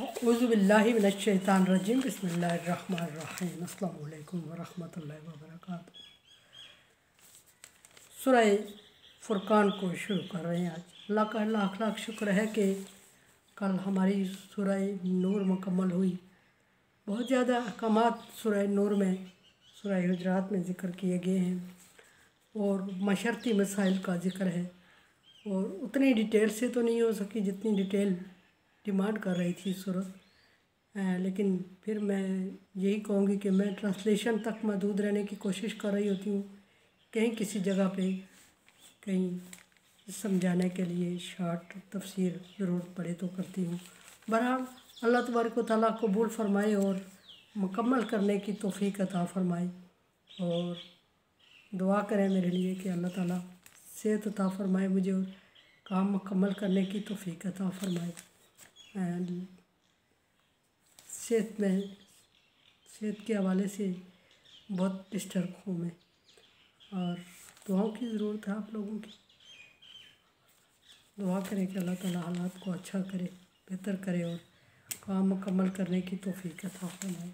औज़ुबिल्लाहि मिनश्शैतानिर्रजीम बिस्मिल्लाहिर्रहमानिर्रहीम अस्सलामु अलैकुम वरहमतुल्लाहि वबरकातुहू। सूरह फुरकान को शुरू कर रहे हैं आज। अल्लाह का लाख लाख शुक्र है कि कल हमारी सूरह नूर मुकम्मल हुई। बहुत ज़्यादा अहकामात सूरह नूर में, सूरह हुजरात में ज़िक्र किए गए हैं और मशरती मसाइल का ज़िक्र है और उतनी डिटेल से तो नहीं हो सकी जितनी डिटेल डिमांड कर रही थी सूरत, लेकिन फिर मैं यही कहूँगी कि मैं ट्रांसलेशन तक महदूद रहने की कोशिश कर रही होती हूँ। कहीं किसी जगह पे कहीं समझाने के लिए शॉर्ट तफसीर ज़रूरत पड़े तो करती हूँ। बहरहाल अल्लाह तबारक व तआला कबूल फ़रमाए और मुकम्मल करने की तौफ़ीक अता फ़रमाए और दुआ करें मेरे लिए कि अल्लाह ताला सेहत अता फ़रमाए मुझे और काम मुकम्मल करने की तौफ़ीक अता फ़रमाए। सेहत के हवाले से बहुत डिस्टर्ब हूँ मैं और दुआओं की ज़रूरत है आप लोगों की। दुआ करें कि अल्लाह ताला हालात को अच्छा करे, बेहतर करे और काम मुकम्मल करने की तौफ़ीक अता फ़रमाए।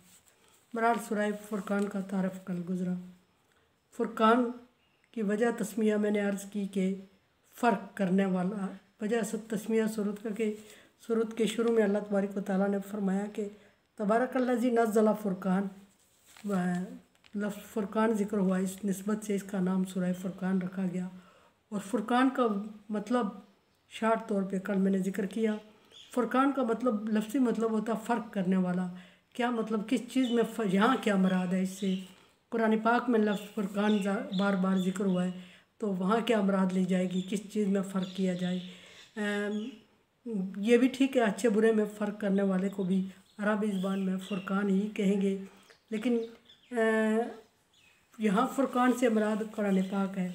बहरहाल सूरह फुरकान का तारफ़ कल गुज़रा। फुरकान की वजह तस्मिया मैंने अर्ज़ की कि फ़र्क करने वाला, वजह सब तस्मिया सूरत का कि सूरत के शुरू में अल्लाह तबारक व तआला ने फरमाया कि तबारकल्लज़ी नज़्ज़ल फ़ुरकान, लफ्ज़ फ़ुरकान ज़िक्र हुआ, इस निस्बत से इसका नाम सूरह फ़ुरकान रखा गया। और फ़ुरकान का मतलब शार्ट तौर पे कल मैंने ज़िक्र किया। फ़ुरकान का मतलब लफ्ज़ी मतलब होता है फ़र्क करने वाला। क्या मतलब, किस चीज़ में यहाँ क्या मुराद है इससे। कुरान पाक में लफ्ज़ फ़ुरकान बार बार ज़िक्र हुआ है तो वहाँ क्या मुराद ली जाएगी, किस चीज़ में फ़र्क किया जाए। ये भी ठीक है, अच्छे बुरे में फ़र्क करने वाले को भी अरबी ज़बान में फ़ुरकान ही कहेंगे, लेकिन यहाँ फ़ुरकान से मुराद कुरान पाक है।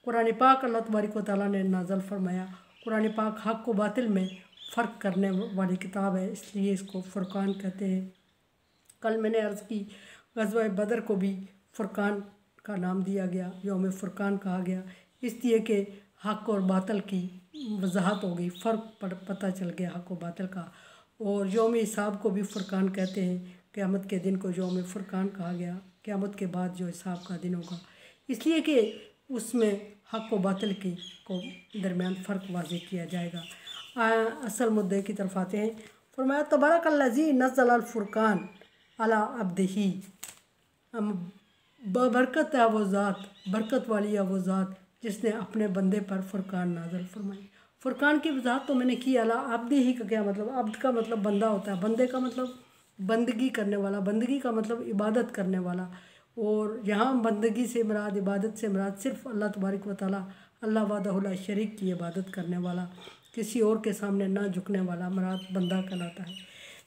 कुरान पाक अल्लाह तबारक व तआला ने नाज़िल फरमाया। कुरान पाक हक़ व बातिल में फ़र्क करने वाली किताब है, इसलिए इसको फ़ुरकान कहते हैं। कल मैंने अर्ज़ की ग़ज़वा बदर को भी फ़ुरकान का नाम दिया गया, यौम फ़ुरकान कहा गया, इसलिए कि हक़ और बातिल की वज़ाहत हो गई, फ़र्क पता चल गया हक़ व बातिल का। और यौम हिसाब को भी फ़ुरकान कहते हैं। क़यामत के दिन को यौम फ़ुरकान कहा गया, क़यामत के बाद जो हिसाब का दिन होगा, इसलिए कि उसमें हक़ व बातिल की को दरमियान फ़र्क वाज़ेह किया जाएगा। असल मुद्दे की तरफ आते हैं। फरमाया तबारकल्लज़ी नज़्ज़ल फ़ुरकान अला अब्दिही, बरकत है वो ज़ात, बरकत वाली है वो ज़ात जिसने अपने बंदे पर फ़ुरकान नाज़िल फरमाई। फ़ुरकान की वज़ाहत तो मैंने की। अला अब्दिही का क्या मतलब, अब्द का मतलब बंदा होता है, बंदे का मतलब बंदगी करने वाला, बंदगी का मतलब इबादत करने वाला। और यहाँ बंदगी से मुराद, इबादत से मुराद सिर्फ़ अल्लाह तबारक व तआला, अल्लाह वहदहु ला शरीक की इबादत करने वाला, किसी और के सामने ना झुकने वाला मुराद बंदा कहलाता है।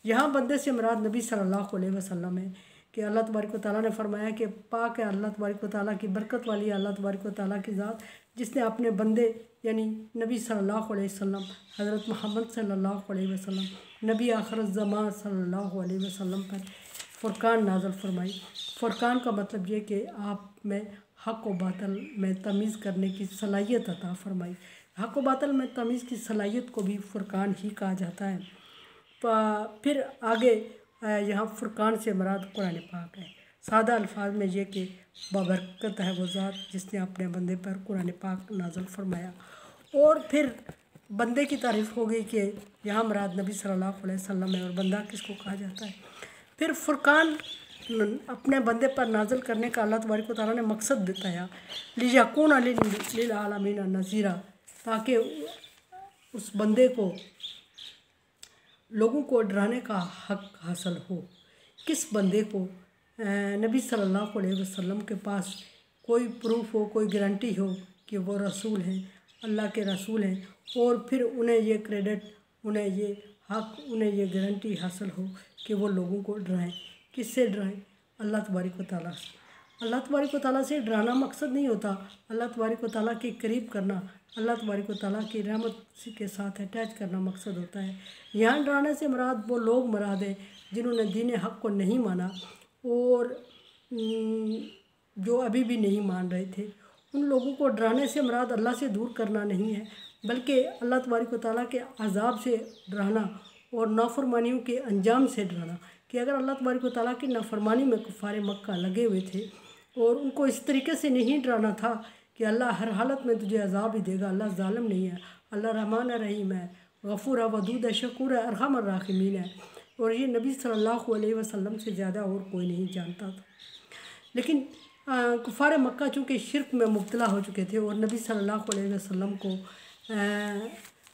यहाँ बंदे से मुराद नबी सल्लल्लाहु अलैहि वसल्लम है कि अल्लाह तबारक व तआला ने फरमाया कि पाक है अल्लाह तबारक व तआला की, बरकत वाली है अल्लाह तबारक व तआला की ज़ात जिसने अपने बंदे यानी नबी सल्लल्लाहु अलैहि वसल्लम, हज़रत मोहम्मद सल्लल्लाहु अलैहि वसल्लम, नबी आखिर ज़मान सल्लल्लाहु अलैहि वसल्लम पर फ़ुरकान नाज़िल फरमाई। फ़ुरकान का मतलब ये कि आप में हक़ व बातिल में तमीज़ करने की सलाहियत अता फ़रमाई। हक़ व बातिल में तमीज़ की सलाहियत को भी फ़ुरकान ही कहा जाता है। फिर आगे यहाँ फ़ुरकान से मुराद कुरान पाक है। सादा अल्फाज में ये कि बबरकत है वो ज़ात जिसने अपने बंदे पर कुरान पाक नाज़िल फरमाया। और फिर बंदे की तारीफ़ हो गई कि यहाँ मुराद नबी सल्लल्लाहु अलैहि वसल्लम है और बंदा किसको कहा जाता है। फिर फ़ुरकान अपने बंदे पर नाज़िल करने का अल्लाह तबारक व तआला ने मकसद बताया, लियकून लिल आलमीन नज़ीरा, ताकि उस बंदे को लोगों को डराने का हक़ हासिल हो। किस बंदे को, नबी सल्लल्लाहु अलैहि वसल्लम के पास कोई प्रूफ हो, कोई गारंटी हो कि वो रसूल हैं, अल्लाह के रसूल हैं, और फिर उन्हें ये क्रेडिट, उन्हें ये हक़, उन्हें ये गारंटी हासिल हो कि वो लोगों को डराएं। किससे डराएं? अल्लाह तबारक व तआला से। अल्लाह तबारक व तआला से डराना मकसद नहीं होता, अल्लाह तबारक व तआला के करीब करना, अल्लाह तबारक व तआला की रहमत के साथ अटैच करना मकसद होता है। यहाँ डराने से मुराद वो लोग मुराद है जिन्होंने दीन हक़ को नहीं माना और जो अभी भी नहीं मान रहे थे। उन लोगों को डराने से मुराद अल्लाह से दूर करना नहीं है, बल्कि अल्लाह तबारक व तआला के अज़ाब से डराना और नाफरमानियों के अंजाम से डराना, कि अगर अल्लाह तबारक व तआला की नाफरमानी में कुफ़ार मक्का लगे हुए थे और उनको इस तरीके से नहीं डराना था कि अल्लाह हर हालत में तुझे अजाब ही देगा, अल्लाह ज़ालिम नहीं है, अल्लाह रहमान रहीम है, गफ़ूर है, वदूद है, शकूर है, अरहम राहिमीन है, और ये नबी सल्लल्लाहु अलैहि वसल्लम से ज़्यादा और कोई नहीं जानता था। लेकिन कुफ़ार मक्का चूँकि शिरक में मुब्तला हो चुके थे और नबी सल्लल्लाहु अलैहि वसल्लम को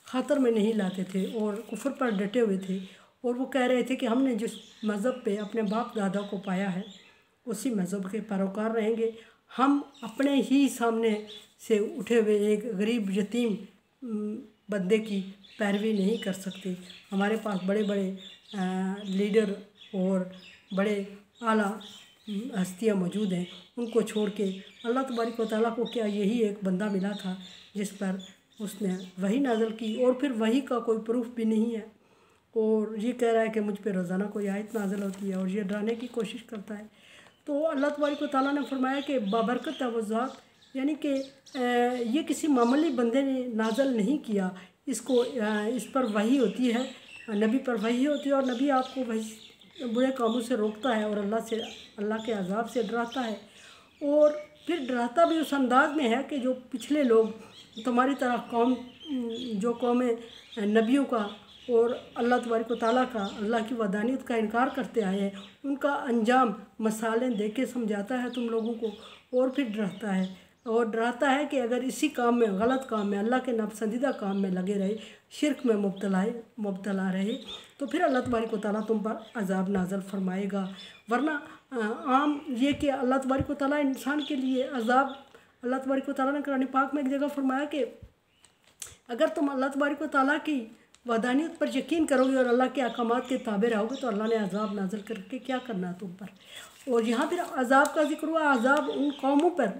ख़ातर में नहीं लाते थे और कुफर पर डटे हुए थे, और वो कह रहे थे कि हमने जिस मज़हब पे अपने बाप दादा को पाया है उसी मज़हब के पैरोकार रहेंगे, हम अपने ही सामने से उठे हुए एक गरीब यतीम बंदे की पैरवी नहीं कर सकते। हमारे पास बड़े बड़े लीडर और बड़े आला हस्तियाँ मौजूद हैं, उनको छोड़ के अल्लाह तबारक व तआला को क्या यही एक बंदा मिला था जिस पर उसने वही नाज़िल की, और फिर वही का कोई प्रूफ भी नहीं है, और ये कह रहा है कि मुझ पे रोज़ाना कोई आयत नाज़िल होती है और ये डराने की कोशिश करता है। तो अल्लाह तबारक व तआला ने फरमाया कि बाबरकत है वो ज़ात, यानी कि ये किसी मामूली बंदे ने नाज़िल नहीं किया, इसको इस पर वही होती है, नबी पर वही होती है, और नबी आपको वही बुरे कामों से रोकता है और अल्लाह के अज़ाब से डराता है, और फिर डराता भी उस अंदाज में है कि जो पिछले लोग तुम्हारी तरह जो कौमें नबियों का और अल्लाह तबारक व तआला का, अल्लाह की वहदानियत का इनकार करते आए हैं, उनका अंजाम मसालें दे के समझाता है तुम लोगों को, और फिर डराता है कि अगर इसी काम में, गलत काम में, अल्लाह के नापसंदीदा काम में लगे रहे, शिरक में मुब्तला रहे, तो फिर अल्लाह तबारक व तआला तुम पर अज़ाब नाज़िल फरमाएगा। वरना आम ये कि अल्लाह तबारक व तआला इंसान के लिए अज़ाब, अल्लाह तबारक व तआला ने कुरान पाक में एक जगह फरमाया कि अगर तुम अल्लाह तबारक व तआला की वहदानियत पर यकीन करोगे और अल्लाह के अहकामात के ताबे रहोगे तो अल्लाह ने अज़ाब नाज़िल करके क्या करना तुम पर। और यहाँ फिर अज़ाब का जिक्र हुआ, अज़ाब उन कौमों पर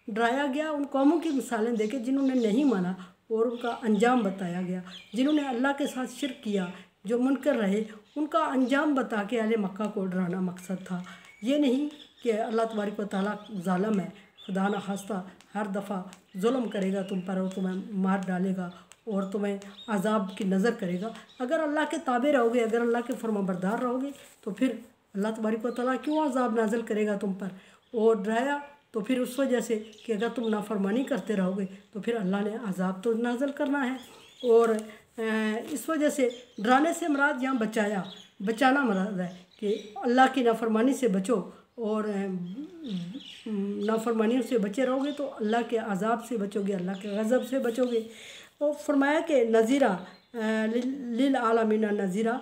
डराया गया, उन कौमों की मिसालें देके जिन्होंने नहीं माना और उनका अंजाम बताया गया, जिन्होंने अल्लाह के साथ शिरक किया, जो मुनकर रहे, उनका अंजाम बता के अहले मक्का को डराना मकसद था। ये नहीं कि अल्लाह तबारक व तआला ज़ालिम है, खुदा न खास्ता हर दफ़ा जुल्म करेगा तुम पर और तुम्हें मार डालेगा और तुम्हें अज़ाब की नज़र करेगा। अगर अल्लाह के ताबे रहोगे, अगर अल्लाह के फरमाबरदार रहोगे, तो फिर अल्लाह तबारक व तआला क्यों अज़ाब नाज़िल करेगा तुम पर। और डराया तो फिर उस वजह से कि अगर तुम नाफरमानी करते रहोगे तो फिर अल्लाह ने अज़ाब तो नाज़िल करना है। और इस वजह से डराने से मुराद यहाँ बचाना मुराद है कि अल्लाह की नाफरमानी से बचो, और नाफरमानियों से बचे रहोगे तो अल्लाह के अज़ाब से बचोगे, अल्लाह के गज़ब से बचोगे। और फरमाया कि नज़ीरा लिल आलमीना नज़ीरा,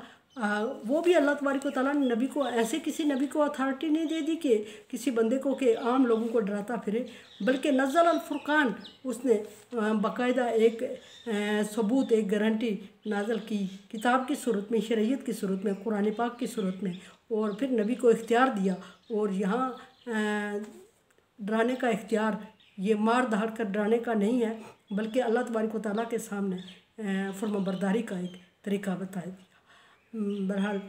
वो भी अल्लाह तबारक व तआला ने नबी को, ऐसे किसी नबी को अथॉरिटी नहीं दे दी कि किसी बंदे को कि आम लोगों को डराता फिरे, बल्कि नज़ल अल फुरक़ान, उसने बाकायदा एक सबूत, एक गारंटी नाज़िल की किताब की सूरत में, शरीयत की सूरत में, कुरान पाक की सूरत में, और फिर नबी को इख्तियार दिया। और यहाँ डराने का इख्तियार ये मार धाड़ कर डराने का नहीं है, बल्कि अल्लाह तबारक व तआला के सामने फरमाबरदारी का एक तरीका बताया दिया। बहरहाल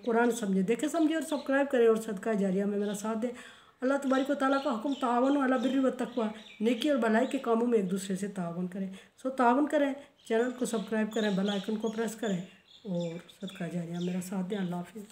कुरान समझे, देखे समझे और सब्सक्राइब करें और सदका जारिया में मेरा साथ दें। अल्लाह तबारक व तआला का हुक्म तावन अला बिर्रि व तक़वा, नेकी और भलाई के कामों में एक दूसरे से तावन करें। तावन करें, चैनल को सब्सक्राइब करें, बेल आइकन को प्रेस करें और सदका जारिया मेरा साथ दें। अल्लाह हाफ़िज़।